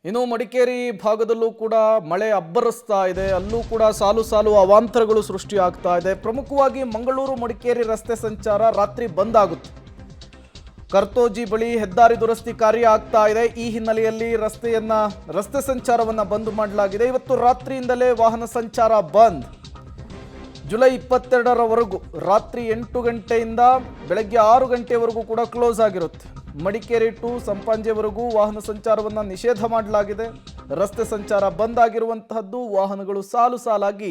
ಇನ್ನು ಮಡಿಕೇರಿ ಭಾಗದಲ್ಲೂ ಕೂಡ ಮಳೆ ಅಬ್ಬರಿಸ್ತಾ ಇದೆ. ಅಲ್ಲೂ ಕೂಡ ಸಾಲು ಸಾಲು ಅವಾಂತರಗಳು ಸೃಷ್ಟಿಯಾಗ್ತಾ ಇದೆ. ಪ್ರಮುಖವಾಗಿ ಮಂಗಳೂರು ಮಡಿಕೇರಿ ರಸ್ತೆ ಸಂಚಾರ ರಾತ್ರಿ ಬಂದ್ ಆಗುತ್ತೆ. ಕರ್ತೋಜಿ ಬಳಿ ಹೆದ್ದಾರಿ ದುರಸ್ತಿ ಕಾರ್ಯ ಆಗ್ತಾ ಇದೆ. ಈ ಹಿನ್ನೆಲೆಯಲ್ಲಿ ರಸ್ತೆ ಸಂಚಾರವನ್ನ ಬಂದ್ ಮಾಡಲಾಗಿದೆ. ಇವತ್ತು ರಾತ್ರಿಯಿಂದಲೇ ವಾಹನ ಸಂಚಾರ ಬಂದ್. ಜುಲೈ 22ರವರೆಗೂ ರಾತ್ರಿ 8 ಗಂಟೆಯಿಂದ ಬೆಳಗ್ಗೆ 6 ಗಂಟೆವರೆಗೂ ಕೂಡ ಕ್ಲೋಸ್ ಆಗಿರುತ್ತೆ. ಮಡಿಕೇರಿ ಟು ಸಂಪಾಜೆವರೆಗೂ ವಾಹನ ಸಂಚಾರವನ್ನು ನಿಷೇಧ ಮಾಡಲಾಗಿದೆ. ರಸ್ತೆ ಸಂಚಾರ ಬಂದ್ ಆಗಿರುವಂತಹದ್ದು, ವಾಹನಗಳು ಸಾಲು ಸಾಲಾಗಿ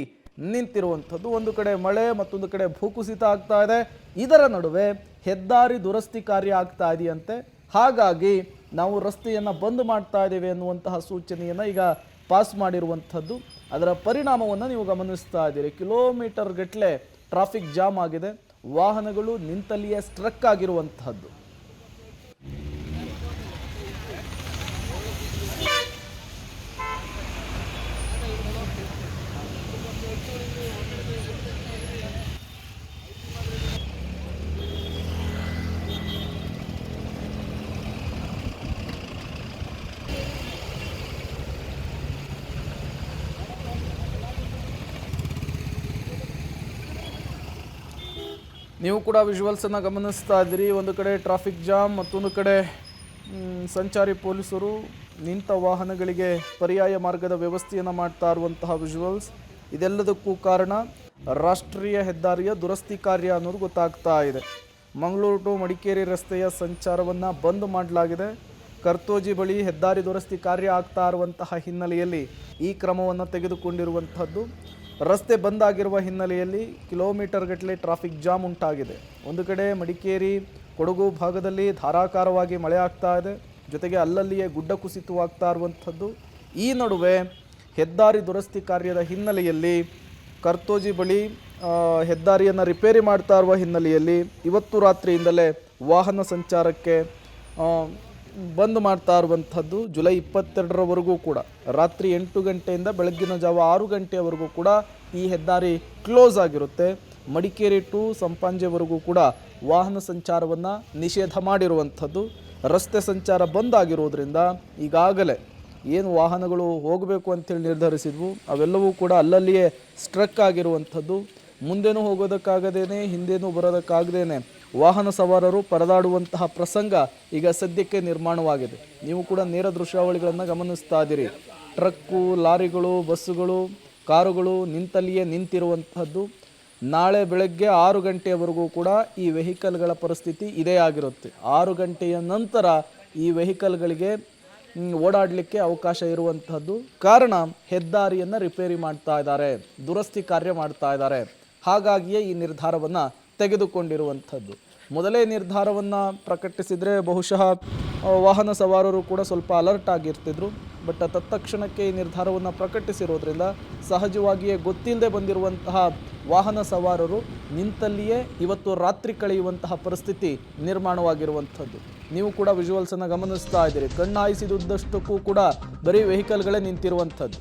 ನಿಂತಿರುವಂಥದ್ದು. ಒಂದು ಕಡೆ ಮಳೆ, ಮತ್ತೊಂದು ಕಡೆ ಭೂಕುಸಿತ ಆಗ್ತಾ ಇದೆ. ಇದರ ನಡುವೆ ಹೆದ್ದಾರಿ ದುರಸ್ತಿ ಕಾರ್ಯ ಆಗ್ತಾ ಇದೆಯಂತೆ. ಹಾಗಾಗಿ ನಾವು ರಸ್ತೆಯನ್ನು ಬಂದ್ ಮಾಡ್ತಾ ಇದ್ದೇವೆ ಅನ್ನುವಂತಹ ಸೂಚನೆಯನ್ನು ಈಗ ಪಾಸ್ ಮಾಡಿರುವಂಥದ್ದು. ಅದರ ಪರಿಣಾಮವನ್ನು ನೀವು ಗಮನಿಸ್ತಾ ಇದ್ದೀರಿ. ಕಿಲೋಮೀಟರ್ ಗಟ್ಟಲೆ ಟ್ರಾಫಿಕ್ ಜಾಮ್ ಆಗಿದೆ. ವಾಹನಗಳು ನಿಂತಲ್ಲಿಯೇ ಸ್ಟ್ರಕ್ ಆಗಿರುವಂತಹದ್ದು. ನೀವು ಕೂಡ ವಿಜುವಲ್ಸನ್ನು ಗಮನಿಸ್ತಾ ಇದ್ದೀರಿ. ಒಂದು ಕಡೆ ಟ್ರಾಫಿಕ್ ಜಾಮ್, ಮತ್ತೊಂದು ಕಡೆ ಸಂಚಾರಿ ಪೊಲೀಸರು ನಿಂತ ವಾಹನಗಳಿಗೆ ಪರ್ಯಾಯ ಮಾರ್ಗದ ವ್ಯವಸ್ಥೆಯನ್ನು ಮಾಡ್ತಾ ಇರುವಂತಹ ವಿಜುವಲ್ಸ್. ಇದೆಲ್ಲದಕ್ಕೂ ಕಾರಣ ರಾಷ್ಟ್ರೀಯ ಹೆದ್ದಾರಿಯ ದುರಸ್ತಿ ಕಾರ್ಯ ಅನ್ನೋದು ಗೊತ್ತಾಗ್ತಾ ಇದೆ. ಮಂಗಳೂರು ಟು ಮಡಿಕೇರಿ ರಸ್ತೆಯ ಸಂಚಾರವನ್ನು ಬಂದ್ ಮಾಡಲಾಗಿದೆ. ಕರ್ತೋಜಿ ಬಳಿ ಹೆದ್ದಾರಿ ದುರಸ್ತಿ ಕಾರ್ಯ ಆಗ್ತಾ ಇರುವಂತಹ ಹಿನ್ನೆಲೆಯಲ್ಲಿ ಈ ಕ್ರಮವನ್ನು ತೆಗೆದುಕೊಂಡಿರುವಂಥದ್ದು. ರಸ್ತೆ ಬಂದ್ ಆಗಿರುವ ಹಿನ್ನೆಲೆಯಲ್ಲಿ ಕಿಲೋಮೀಟರ್ ಗಟ್ಟಲೆ ಟ್ರಾಫಿಕ್ ಜಾಮ್ ಉಂಟಾಗಿದೆ. ಒಂದು ಕಡೆ ಮಡಿಕೇರಿ ಕೊಡಗು ಭಾಗದಲ್ಲಿ ಧಾರಾಕಾರವಾಗಿ ಮಳೆ ಆಗ್ತಾ ಇದೆ. ಜೊತೆಗೆ ಅಲ್ಲಲ್ಲಿಯೇ ಗುಡ್ಡ ಕುಸಿತವಾಗ್ತಾ ಇರುವಂಥದ್ದು. ಈ ನಡುವೆ ಹೆದ್ದಾರಿ ದುರಸ್ತಿ ಕಾರ್ಯದ ಹಿನ್ನೆಲೆಯಲ್ಲಿ ಕರ್ತೋಜಿ ಬಳಿ ಹೆದ್ದಾರಿಯನ್ನು ರಿಪೇರಿ ಮಾಡ್ತಾ ಇರುವ ಹಿನ್ನೆಲೆಯಲ್ಲಿ ಇವತ್ತು ರಾತ್ರಿಯಿಂದಲೇ ವಾಹನ ಸಂಚಾರಕ್ಕೆ ಬಂದ್ ಮಾಡ್ತಾ ಇರುವಂಥದ್ದು. ಜುಲೈ 22ರವರೆಗೂ ಕೂಡ ರಾತ್ರಿ 8 ಗಂಟೆಯಿಂದ ಬೆಳಗ್ಗಿನ ಜಾವ 6 ಗಂಟೆಯವರೆಗೂ ಕೂಡ ಈ ಹೆದ್ದಾರಿ ಕ್ಲೋಸ್ ಆಗಿರುತ್ತೆ. ಮಡಿಕೇರಿ ಟು ಸಂಪಾಜೆವರೆಗೂ ಕೂಡ ವಾಹನ ಸಂಚಾರವನ್ನು ನಿಷೇಧ ಮಾಡಿರುವಂಥದ್ದು. ರಸ್ತೆ ಸಂಚಾರ ಬಂದ್ ಆಗಿರೋದ್ರಿಂದ ಈಗಾಗಲೇ ಏನು ವಾಹನಗಳು ಹೋಗಬೇಕು ಅಂತೇಳಿ ನಿರ್ಧರಿಸಿದ್ವು ಅವೆಲ್ಲವೂ ಕೂಡ ಅಲ್ಲಲ್ಲಿಯೇ ಸ್ಟ್ರಕ್ ಆಗಿರುವಂಥದ್ದು. ಮುಂದೇನೂ ಹೋಗೋದಕ್ಕಾಗದೇನೆ, ಹಿಂದೇನೂ ಬರೋದಕ್ಕಾಗದೇನೆ ವಾಹನ ಸವಾರರು ಪರದಾಡುವಂತಹ ಪ್ರಸಂಗ ಈಗ ಸದ್ಯಕ್ಕೆ ನಿರ್ಮಾಣವಾಗಿದೆ. ನೀವು ಕೂಡ ನೇರ ದೃಶ್ಯಾವಳಿಗಳನ್ನು ಗಮನಿಸ್ತಾ ಇದ್ದೀರಿ. ಟ್ರಕ್ಕು, ಲಾರಿಗಳು, ಬಸ್ಸುಗಳು, ಕಾರುಗಳು ನಿಂತಲ್ಲಿಯೇ ನಿಂತಿರುವಂಥದ್ದು. ನಾಳೆ ಬೆಳಗ್ಗೆ 6 ಗಂಟೆಯವರೆಗೂ ಕೂಡ ಈ ವೆಹಿಕಲ್ಗಳ ಪರಿಸ್ಥಿತಿ ಇದೇ ಆಗಿರುತ್ತೆ. 6 ಗಂಟೆಯ ನಂತರ ಈ ವೆಹಿಕಲ್ಗಳಿಗೆ ಓಡಾಡಲಿಕ್ಕೆ ಅವಕಾಶ ಇರುವಂಥದ್ದು. ಕಾರಣ ಹೆದ್ದಾರಿಯನ್ನು ರಿಪೇರಿ ಮಾಡ್ತಾ ಇದ್ದಾರೆ, ದುರಸ್ತಿ ಕಾರ್ಯ ಮಾಡ್ತಾ ಇದ್ದಾರೆ. ಹಾಗಾಗಿಯೇ ಈ ನಿರ್ಧಾರವನ್ನು ತೆಗೆದುಕೊಂಡಿರುವಂಥದ್ದು. ಮೊದಲೇ ನಿರ್ಧಾರವನ್ನು ಪ್ರಕಟಿಸಿದರೆ ಬಹುಶಃ ವಾಹನ ಸವಾರರು ಕೂಡ ಸ್ವಲ್ಪ ಅಲರ್ಟ್ ಆಗಿರ್ತಿದ್ರು. ಬಟ್ ತತ್ಕ್ಷಣಕ್ಕೆ ಈ ನಿರ್ಧಾರವನ್ನು ಪ್ರಕಟಿಸಿರೋದ್ರಿಂದ ಸಹಜವಾಗಿಯೇ ಗೊತ್ತಿಲ್ಲದೆ ಬಂದಿರುವಂತಹ ವಾಹನ ಸವಾರರು ನಿಂತಲ್ಲಿಯೇ ಇವತ್ತು ರಾತ್ರಿ ಕಳೆಯುವಂತಹ ಪರಿಸ್ಥಿತಿ ನಿರ್ಮಾಣವಾಗಿರುವಂಥದ್ದು. ನೀವು ಕೂಡ ವಿಜುವಲ್ಸನ್ನು ಗಮನಿಸ್ತಾ ಇದ್ದೀರಿ. ಕಣ್ಣಾಯಿಸಿದುದ್ದಷ್ಟಕ್ಕೂ ಕೂಡ ಬರೀ ವೆಹಿಕಲ್ಗಳೇ ನಿಂತಿರುವಂಥದ್ದು.